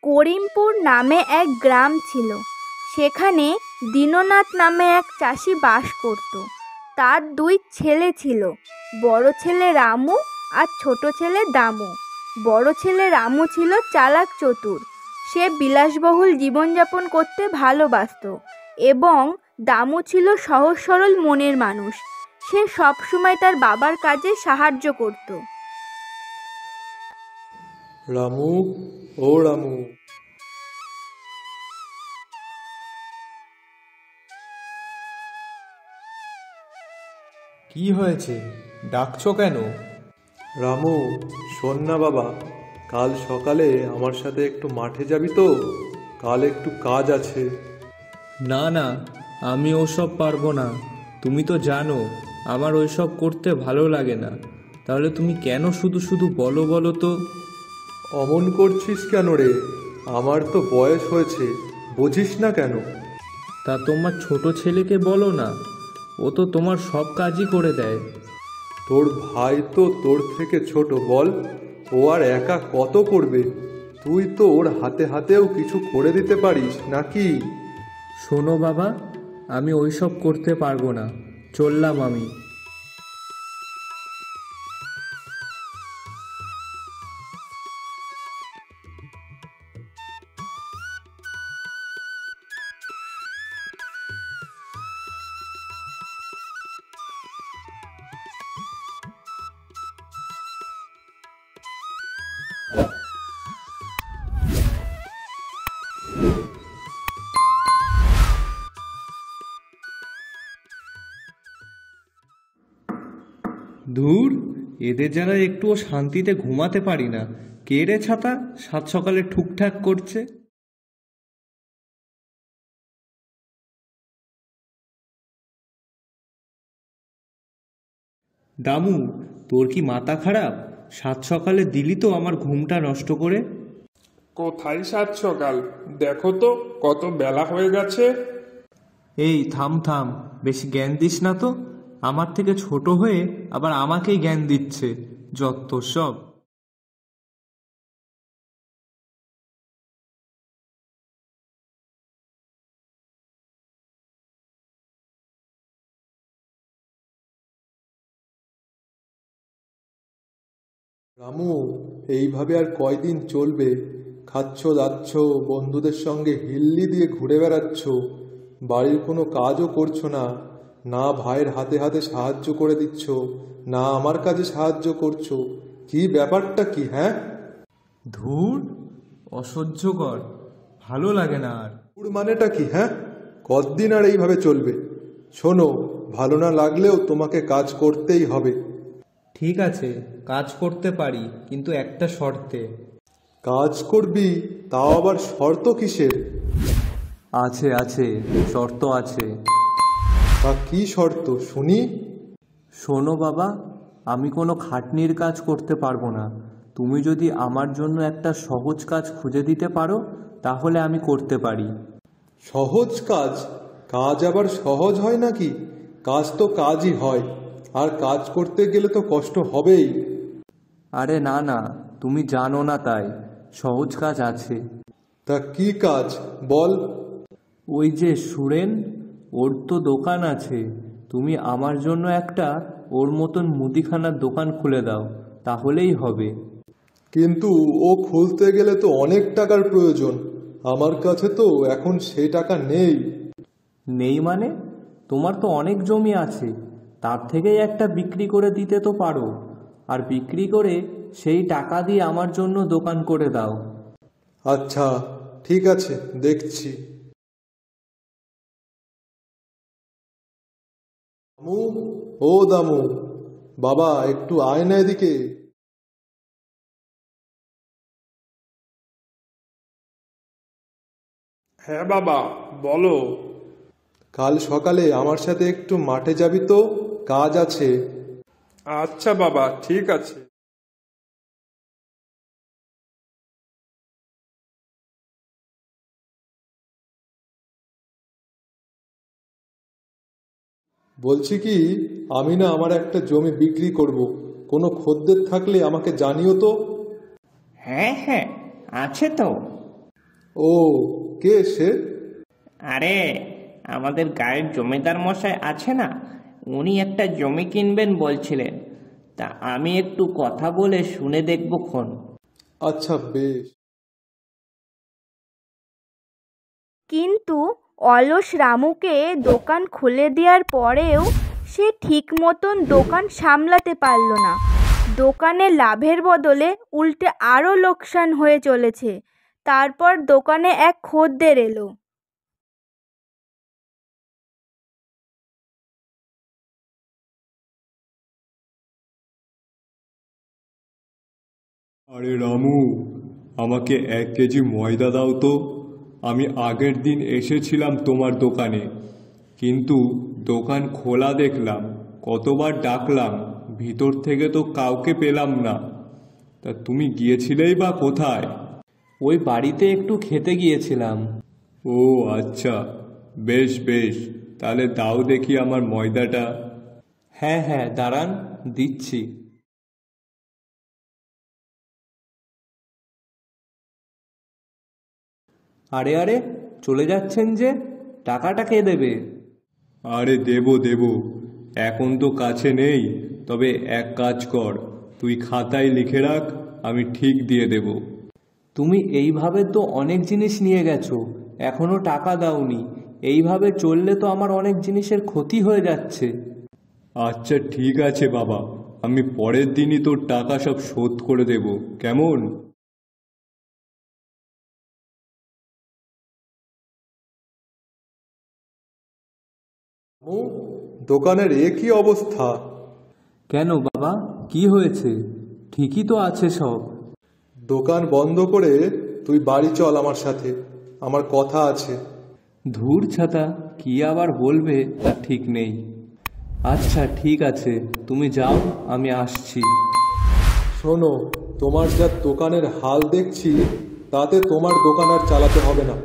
করিমপুর নামে এক গ্রাম ছিল। সেখানে দীননাথ নামে এক চাষি বাস করত। তার দুই ছেলে ছিল, বড় ছেলে রামু আর ছোট ছেলে দামু। বড় ছেলে রামু ছিল চালাক চতুর। সে বিলাসবহুল জীবনযাপন করতে ভালোবাসত এবং দামু ছিল সহজ সরল মনের মানুষ। সে সবসময় তার বাবার কাজে সাহায্য করত। রামু, ও রামু, কি হয়েছে? ডাকছো কেন? রামু, শোন না বাবা, কাল সকালে আমার সাথে একটু মাঠে যাবি তো? কাল একটু কাজ আছে। না না, আমি ওসব পারবো না। তুমি তো জানো আমার ওইসব করতে ভালো লাগে না। তাহলে তুমি কেন শুধু শুধু বলো বলো তো? অমন করছিস কেন রে? আমার তো বয়স হয়েছে, বুঝিস না কেন? তা তোমার ছোট ছেলেকে বলো না, ও তো তোমার সব কাজই করে দেয়। তোর ভাই তো তোর থেকে ছোট, বল ও আর একা কত করবে? তুই তো ওর হাতে হাতেও কিছু করে দিতে পারিস নাকি? শোনো বাবা, আমি ওইসব করতে পারবো না। চললাম আমি। ধুর, এদের যারা একটুও শান্তিতে ঘুমাতে পারি না। কে রে ছাতা সাত সকালে ঠুকঠাক করছে? দামু, তোর কি মাথা খারাপ? সাত সকালে দিলি তো আমার ঘুমটা নষ্ট করে। কোথায় সাত সকাল? দেখো তো কত বেলা হয়ে গেছে। এই থাম থাম, বেশি জ্ঞান দিস না তো। আমার থেকে ছোট হয়ে আবার আমাকেই জ্ঞান দিচ্ছে, যত সব। রামু, এইভাবে আর কয়দিন চলবে? খাচ্ছ দাচ্ছ, বন্ধুদের সঙ্গে হিল্লি দিয়ে ঘুরে বেড়াচ্ছ, বাড়ির কোনো কাজও করছো না। না ভাইয়ের হাতে হাতে সাহায্য করে দিচ্ছ, না আমার কাজে সাহায্য করছো। কি ব্যাপারটা কি, হ্যাঁ? ধুর, অসহ্যকর, ভালো লাগে না আর। ওর মানেটা কি, হ্যাঁ? কতদিন আর এইভাবে চলবে? শোনো, ভালো না লাগলেও তোমাকে কাজ করতেই হবে। ঠিক আছে, কাজ করতে পারি, কিন্তু একটা শর্তে। কাজ করবি, তাও আবার শর্ত কিসের? আছে আছে, শর্ত আছে। তা কি শর্ত শুনি? শোনো বাবা, আমি কোনো খাটনির কাজ করতে পারবো না। তুমি যদি আমার জন্য একটা সহজ কাজ খুঁজে দিতে পারো, তাহলে আমি করতে পারি। সহজ কাজ? কাজ আবার সহজ হয় নাকি? কাজ তো কাজই হয়, আর কাজ করতে গেলে তো কষ্ট হবেই। আরে না না, তুমি জানো না তাই। সহজ কাজ আছে। তা কি কাজ বল? ওই যে সুরেন, ওর তো দোকান আছে। তুমি আমার জন্য একটা ওর মতন মুদিখানার দোকান খুলে দাও, তাহলেই হবে। কিন্তু ও খুলতে গেলে তো অনেক টাকার প্রয়োজন। আমার কাছে তো এখন সেই টাকা নেই। নেই মানে? তোমার তো অনেক জমি আছে, তার থেকেই একটা বিক্রি করে দিতে তো পারো। আর বিক্রি করে সেই টাকা দিয়ে আমার জন্য দোকান করে দাও। আচ্ছা, ঠিক আছে, দেখছি। দামু, ও দামু, বাবা একটু আয় না এদিকে। হ্যাঁ বাবা, বলো। কাল সকালে আমার সাথে একটু মাঠে যাবি তো? কাজ আছে। আচ্ছা বাবা, ঠিক আছে। বলছি কি, আমি না আমার একটা জমি বিক্রি করব। কোনো খদ্দের থাকলে আমাকে জানিও তো। হ্যাঁ হ্যাঁ, আছে তো। ও, কে সে? আরে, আমাদের গায়ের জমিদার মশাই আছে না, উনি একটা জমি কিনবেন বলছিলেন। তা আমি একটু কথা বলে শুনে দেখব খন। আচ্ছা, বেশ। কিন্তু অলস রামুকে দোকান খুলে দেওয়ার পরেও সে ঠিক মতন দোকান সামলাতে পারল না। দোকানে লাভের বদলে উল্টে আরও লোকসান হয়ে চলেছে। তারপর দোকানে এক খদ্দের এলো। আরে রামু, আমাকে 1 কেজি ময়দা দাও তো। আমি আগের দিন এসেছিলাম তোমার দোকানে, কিন্তু দোকান খোলা দেখলাম। কতবার ডাকলাম, ভিতর থেকে তো কাউকে পেলাম না। তা তুমি গিয়েছিলেই বা কোথায়? ওই বাড়িতে একটু খেতে গিয়েছিলাম। ও আচ্ছা, বেশ বেশ, তাহলে দাও দেখি আমার ময়দাটা। হ্যাঁ হ্যাঁ, দাঁড়ান, দিচ্ছি। আরে আরে, চলে যাচ্ছেন যে? টাকাটা কে দেবে? আরে দেবো দেবো, এখন তো কাছে নেই। তবে এক কাজ কর, তুই খাতায় লিখে রাখ, আমি ঠিক দিয়ে দেব। তুমি এইভাবে তো অনেক জিনিস নিয়ে গেছো, এখনো টাকা দাওনি। এইভাবে চললে তো আমার অনেক জিনিসের ক্ষতি হয়ে যাচ্ছে। আচ্ছা ঠিক আছে বাবা, আমি পরের দিনই তোর টাকা সব শোধ করে দেব, কেমন? রামু, দোকানের এ কি অবস্থা? কেন বাবা, কি হয়েছে? ঠিকই তো আছে সব। দোকান বন্ধ করে তুই বাড়ি চল আমার সাথে, আমার কথা আছে। ধুর ছাতা, কি আবার বলবে তা ঠিক নেই। আচ্ছা ঠিক আছে, তুমি যাও, আমি আসছি। শোনো, তোমার যা দোকানের হাল দেখছি, তাতে তোমার দোকান আর চালাতে হবে না।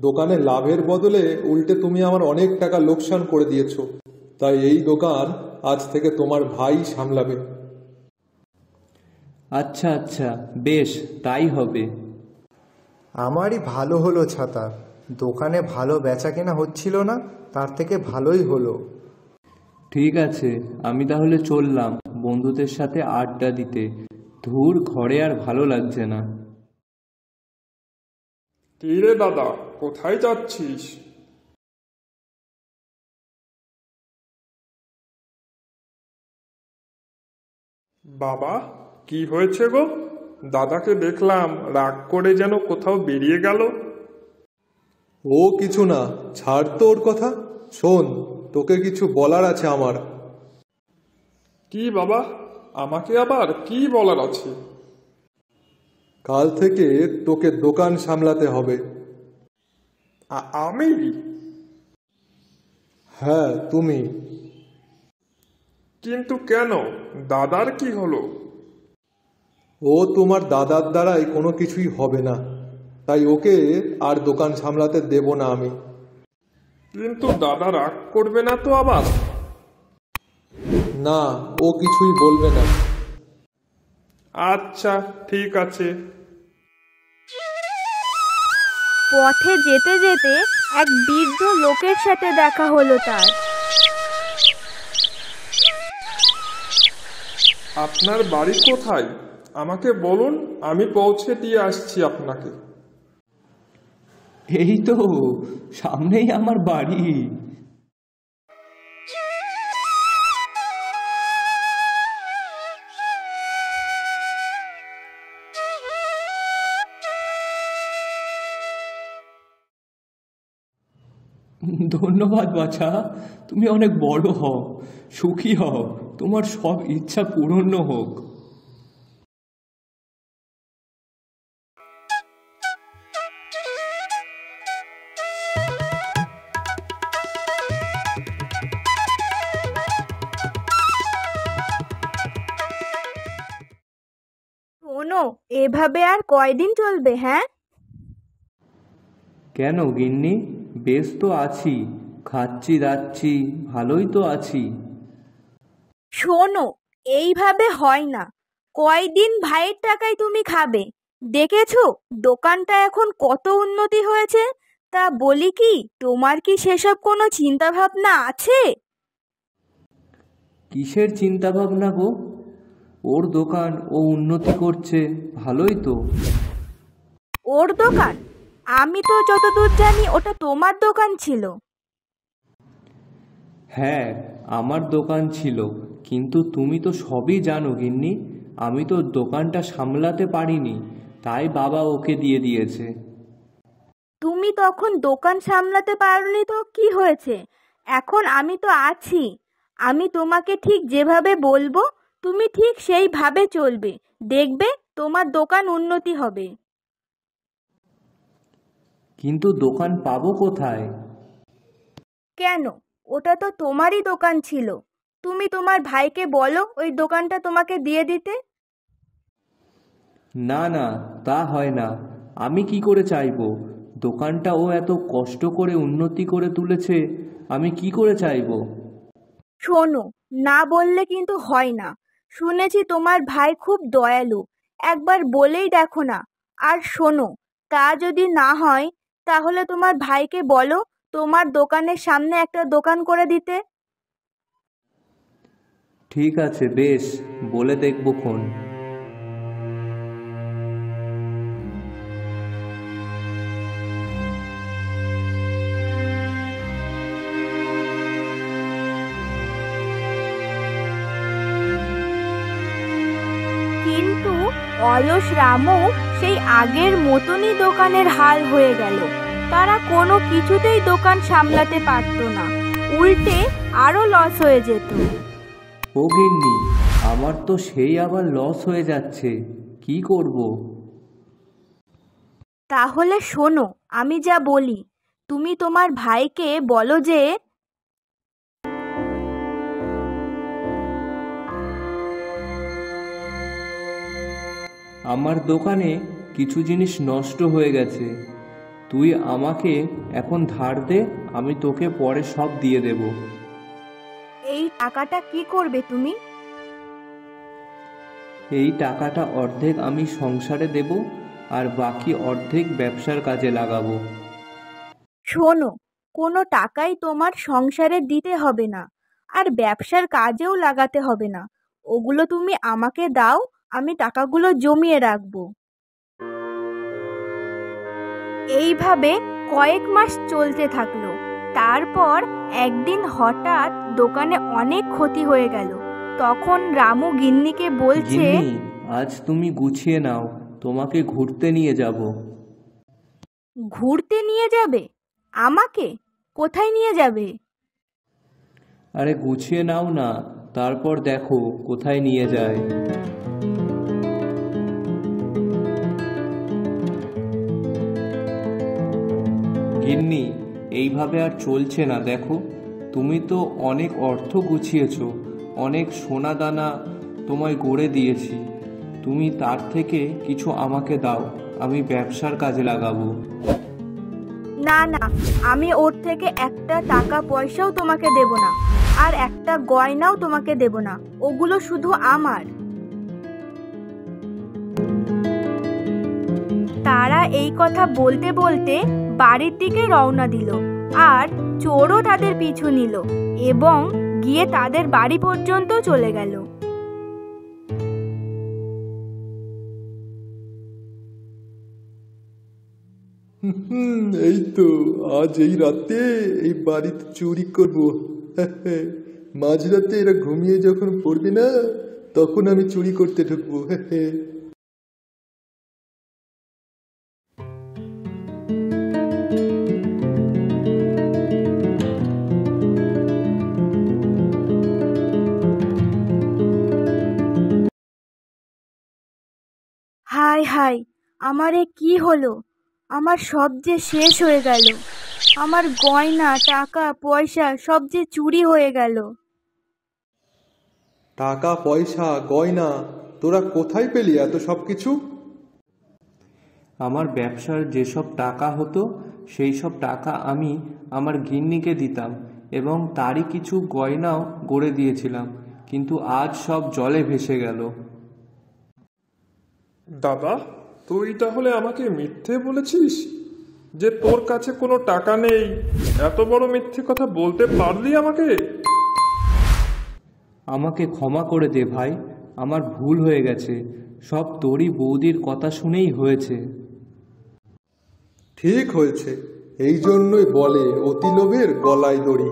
দোকানে লাভের বদলে উল্টে তুমি আমার অনেক টাকা লোকসান করে দিয়েছো। তাই এই দোকান আজ থেকে তোমার ভাই সামলাবে। আচ্ছা আচ্ছা, বেশ, তাই হবে। আমারই ভালো হলো ছাতা, দোকানে ভালো বেচা কেনা হচ্ছিল না, তার থেকে ভালোই হলো। ঠিক আছে, আমি তাহলে চললাম বন্ধুদের সাথে আড্ডা দিতে। ধুর, ঘরে আর ভালো লাগছে না। কি রে দাদা, কোথায় যাচ্ছিস? বাবা, কি হয়েছে গো? দাদাকে দেখলাম রাগ করে যেন কোথাও বেরিয়ে গেল। ও কিছু না, ছাড় তো ওর কথা। শোন, তোকে কিছু বলার আছে আমার। কি বাবা, আমাকে আবার কি বলার আছে? কাল থেকে তোকে দোকান সামলাতে হবে। আমি? হ্যাঁ, তুমি। কিন্তু কেন? দাদার কি হলো? ও তোমার দাদার দ্বারাই কোনো কিছুই হবে না, তাই ওকে আর দোকান সামলাতে দেব না আমি। কিন্তু দাদা রাগ করবে না তো আবার? না, ও কিছুই বলবে না। আচ্ছা ঠিক আছে। পথে যেতে যেতে এক বৃদ্ধ লোকের সাথে দেখা হলো তার। আপনার বাড়ি কোথায় আমাকে বলুন, আমি পৌঁছে দিয়ে আসছি আপনাকে। এই তো সামনেই আমার বাড়ি। ধন্যবাদ বাছা, তুমি অনেক বড় হও, সুখী হও, তোমার সব ইচ্ছা পূরণ হোক। শোনো, এভাবে আর কয়দিন চলবে? হ্যাঁ, কেন গিন্নি, বেশ তো আছি, খাচ্ছি দাচ্ছি, ভালোই তো আছি। শোনো, এইভাবে হয় না। কয়দিন ভাইয়ের টাকায় তুমি খাবে? দেখেছো দোকানটা এখন কত উন্নতি হয়েছে? তা বলি কি, তোমার কি সেসব কোনো চিন্তা ভাবনা আছে? কিসের চিন্তা ভাবনা গো? ওর দোকান, ও উন্নতি করছে, ভালোই তো। ওর দোকান? আমি তো যতদূর জানি ওটা তোমার দোকান ছিল। হ্যাঁ, আমার দোকান ছিল, কিন্তু তুমি তো সবই জানো গিন্নি, আমি তো দোকানটা সামলাতে পারিনি, তাই বাবা ওকে দিয়ে দিয়েছে। তুমি তখন দোকান সামলাতে পারোনি তো কি হয়েছে? এখন আমি তো আছি। আমি তোমাকে ঠিক যেভাবে বলবো তুমি ঠিক সেইভাবে চলবে, দেখবে তোমার দোকান উন্নতি হবে। কিন্তু দোকান পাবো কোথায়? কেন, ওটা তো তোমারই দোকান ছিল। তুমি তোমার ভাইকে বলো ওই দোকানটা তোমাকে দিয়ে দিতে। না না, তা হয় না। আমি কি করে চাইবো? দোকানটা ও এত কষ্ট করে উন্নতি করে তুলেছে, আমি কি করে চাইবো? শোনো, না বললে কিন্তু হয় না। শুনেছি তোমার ভাই খুব দয়ালু, একবার বলেই দেখো না। আর শোনো, তা যদি না হয় তাহলে তোমার ভাইকে বলো তোমার দোকানের সামনে একটা দোকান করে দিতে। ঠিক আছে, বেশ, বলে দেখবো খন। কিন্তু অলস রামু সেই আগের মতনই দোকানের হাল হয়ে গেল। তারা কোনো কিছুতেই দোকান সামলাতে পারতো না, উল্টে আরো লস হয়ে যেত। ও গিন্নি, আমার তো সেই আবার লস হয়ে যাচ্ছে, কি করব? তাহলে শোনো, আমি যা বলি, তুমি তোমার ভাইকে বলো যে আমার দোকানে কিছু জিনিস নষ্ট হয়ে গেছে, তুই আমাকে এখন ধার দে, আমি তোকে পরে সব দিয়ে দেব। এই টাকাটা কি করবে তুমি? এই টাকাটা অর্ধেক আমি সংসারে দেব, আর বাকি অর্ধেক ব্যবসার কাজে লাগাবো। শোনো, কোনো টাকাই তোমার সংসারে দিতে হবে না, আর ব্যবসার কাজেও লাগাতে হবে না। ওগুলো তুমি আমাকে দাও, আমি টাকাগুলো জমিয়ে রাখবো। এইভাবে কয়েক মাস চলতে থাকলো। তারপর একদিন হঠাৎ দোকানে অনেক ক্ষতি হয়ে গেল। তখন রামু গিন্নিকে বলছে, গিন্নি, আজ তুমি গুছিয়ে নাও, তোমাকে ঘুরতে নিয়ে যাব। ঘুরতে নিয়ে যাবে? আমাকে? কোথায় নিয়ে যাবে? আরে গুছিয়ে নাও না, তারপর দেখো কোথায় নিয়ে যায়। গিন্নি, এইভাবে আর চলছে না, দেখো তুমি তো অনেক অর্থ গুছিয়েছো, অনেক সোনা দানা তোমায় গড়ে দিয়েছি, তুমি তার থেকে কিছু আমাকে দাও, আমি ব্যবসার কাজে লাগাবো। না না, আমি ওর থেকে একটা টাকা পয়সাও তোমাকে দেব না, আর একটা গয়নাও তোমাকে দেব না। ওগুলো শুধু আমার। তারা এই কথা বলতে বলতে বাড়ির দিকে রওনা দিল, আর চোরও তাদের পিছু নিল এবং গিয়ে তাদের বাড়ি পর্যন্ত চলে গেল। এই তো আজ এই রাতে এই বাড়িতে চুরি করবো। মাঝরাতে এরা ঘুমিয়ে যখন পড়বে না, তখন আমি চুরি করতে ঢুকবো। হায় হায়, আমারে কি হলো? আমার সব যে শেষ হয়ে গেল। আমার গয়না টাকা পয়সা সব যে চুরি হয়ে গেল। টাকা পয়সা গয়না তোরা কোথায় পেলি এত সব কিছু? আমার ব্যবসার যেসব টাকা হতো সেই সব টাকা আমি আমার গিন্নিকে দিতাম এবং তারই কিছু গয়নাও গড়ে দিয়েছিলাম, কিন্তু আজ সব জলে ভেসে গেল। দাদা, তুই তাহলে আমাকে মিথ্যে বলেছিস যে তোর কাছে কোনো টাকা নেই? এত বড় মিথ্যে কথা বলতে পারলি আমাকে? আমাকে ক্ষমা করে দে ভাই, আমার ভুল হয়ে গেছে। সব তোরই বৌদির কথা শুনেই হয়েছে। ঠিক হয়েছে, এই জন্যই বলে অতি লোভের গলায় দড়ি।